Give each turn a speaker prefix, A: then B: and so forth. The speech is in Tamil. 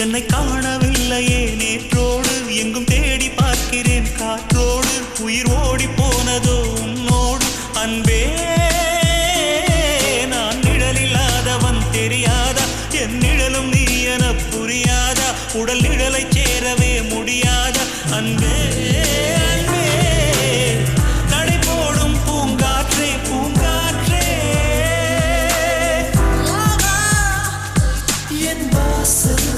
A: என்னை காணவில்லையே நேற்றோடு எங்கும் தேடி பார்க்கிறேன் காற்றோடு உயிர் ஓடி போனதோ உன்னோடு அன்பே நான் நிழலில்லாதவன் தெரியாதா என் நிழலும் நீ என புரியாதா உடல் நிழலை சேரவே முடியாதா அன்பே அன்பே நடை போடும் பூங்காற்றே பூங்காற்றே என் வாசல்